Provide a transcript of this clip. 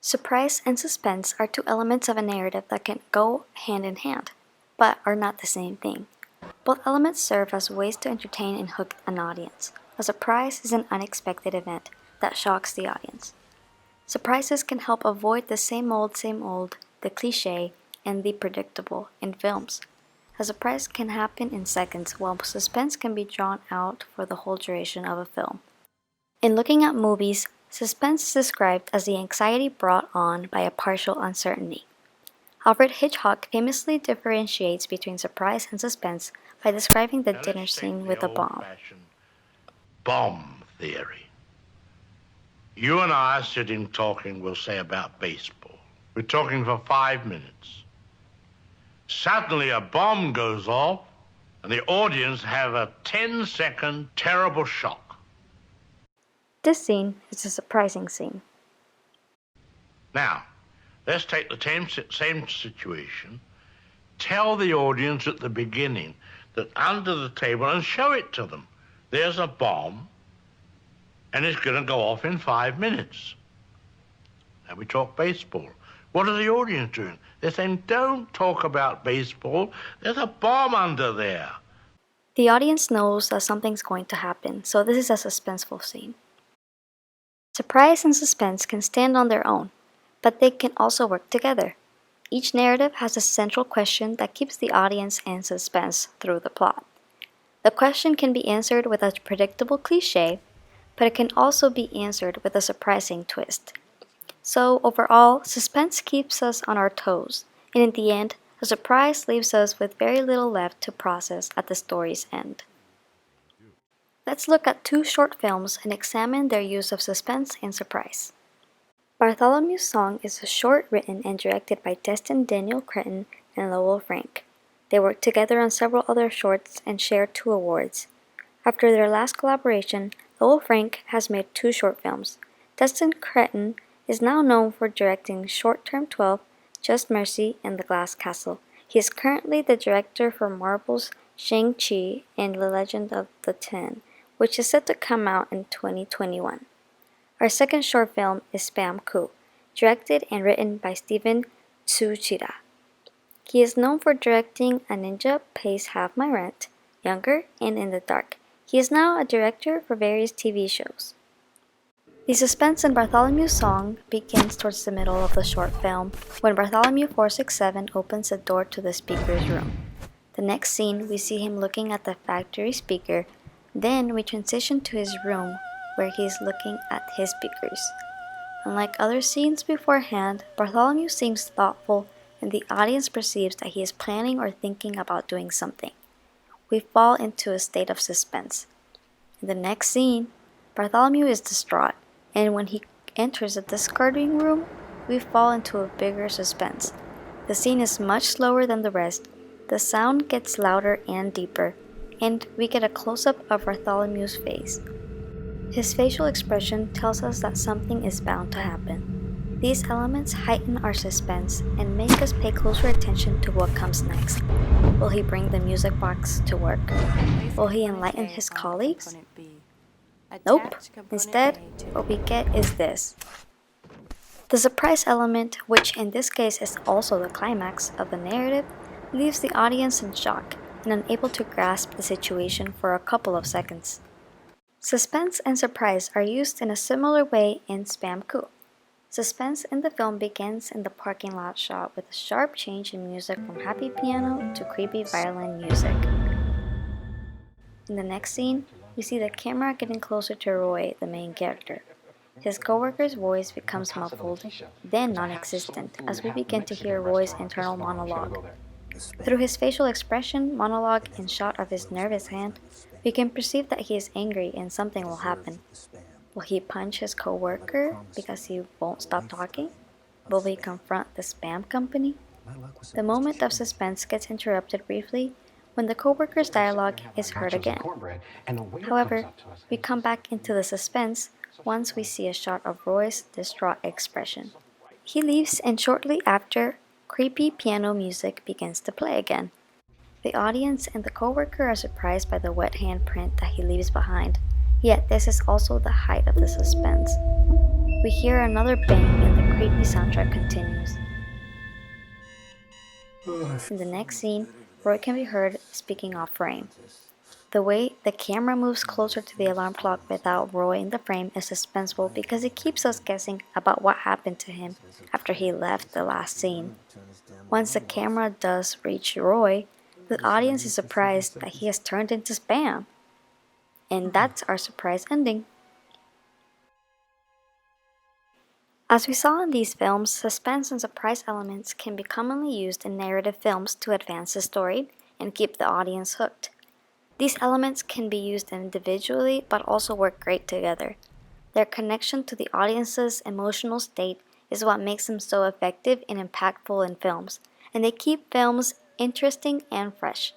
Surprise and suspense are two elements of a narrative that can go hand in hand, but are not the same thing. Both elements serve as ways to entertain and hook an audience. A surprise is an unexpected event that shocks the audience. Surprises can help avoid the same old, the cliché, and the predictable in films. A surprise can happen in seconds, while suspense can be drawn out for the whole duration of a film. In looking at movies, suspense is described as the anxiety brought on by a partial uncertainty. Alfred Hitchcock famously differentiates between surprise and suspense by describing the dinner scene with a bomb. Bomb theory. You and I are sitting talking, we'll say, about baseball. We're talking for 5 minutes. Suddenly a bomb goes off and the audience have a 10-second terrible shock. This scene is a surprising scene. Now, let's take the same situation, tell the audience at the beginning that under the table and show it to them. There's a bomb and it's going to go off in 5 minutes. Now we talk baseball. What are the audience doing? They're saying, don't talk about baseball. There's a bomb under there. The audience knows that something's going to happen, so this is a suspenseful scene. Surprise and suspense can stand on their own, but they can also work together. Each narrative has a central question that keeps the audience in suspense through the plot. The question can be answered with a predictable cliché, but it can also be answered with a surprising twist. So overall, suspense keeps us on our toes, and in the end, a surprise leaves us with very little left to process at the story's end. Let's look at two short films and examine their use of suspense and surprise. Bartholomew's Song is a short written and directed by Destin Daniel Cretton and Lowell Frank. They worked together on several other shorts and shared 2 awards. After their last collaboration, Lowell Frank has made 2 short films. Destin Cretton is now known for directing Short Term 12, Just Mercy, and The Glass Castle. He is currently the director for Marvel's Shang-Chi and The Legend of the Ten, which is set to come out in 2021. Our second short film is Spam Coup, directed and written by Steven Tsuchida. He is known for directing A Ninja Pays Half My Rent, Younger, and In the Dark. He is now a director for various TV shows. The suspense in Bartholomew's Song begins towards the middle of the short film, when Bartholomew 467 opens the door to the speaker's room. The next scene, we see him looking at the factory speaker, then we transition to his room, where he is looking at his speakers. Unlike other scenes beforehand, Bartholomew seems thoughtful, and the audience perceives that he is planning or thinking about doing something. We fall into a state of suspense. In the next scene, Bartholomew is distraught, and when he enters the discarding room, we fall into a bigger suspense. The scene is much slower than the rest, the sound gets louder and deeper, and we get a close-up of Bartholomew's face. His facial expression tells us that something is bound to happen. These elements heighten our suspense and make us pay closer attention to what comes next. Will he bring the music box to work? Will he enlighten his colleagues? Nope. Instead, what we get is this. The surprise element, which in this case is also the climax of the narrative, leaves the audience in shock and unable to grasp the situation for a couple of seconds. Suspense and surprise are used in a similar way in Spam Coup. Suspense in the film begins in the parking lot shot with a sharp change in music from happy piano to creepy violin music. In the next scene, we see the camera getting closer to Roy, the main character. His co-worker's voice becomes muffled, then non-existent, as we begin to hear Roy's internal monologue. Through his facial expression, monologue, and shot of his nervous hand, we can perceive that he is angry and something will happen. Will he punch his co-worker because he won't stop talking? Will he confront the spam company? The moment of suspense gets interrupted briefly when the co-worker's dialogue is heard again. However, we come back into the suspense once we see a shot of Roy's distraught expression. He leaves, and shortly after, creepy piano music begins to play again. The audience and the co-worker are surprised by the wet handprint that he leaves behind, yet this is also the height of the suspense. We hear another bang in the creepy soundtrack continues. In the next scene, Roy can be heard speaking off frame. The way the camera moves closer to the alarm clock without Roy in the frame is suspenseful because it keeps us guessing about what happened to him after he left the last scene. Once the camera does reach Roy, the audience is surprised that he has turned into spam. And that's our surprise ending. As we saw in these films, suspense and surprise elements can be commonly used in narrative films to advance the story and keep the audience hooked. These elements can be used individually but also work great together. Their connection to the audience's emotional state is what makes them so effective and impactful in films, and they keep films interesting and fresh.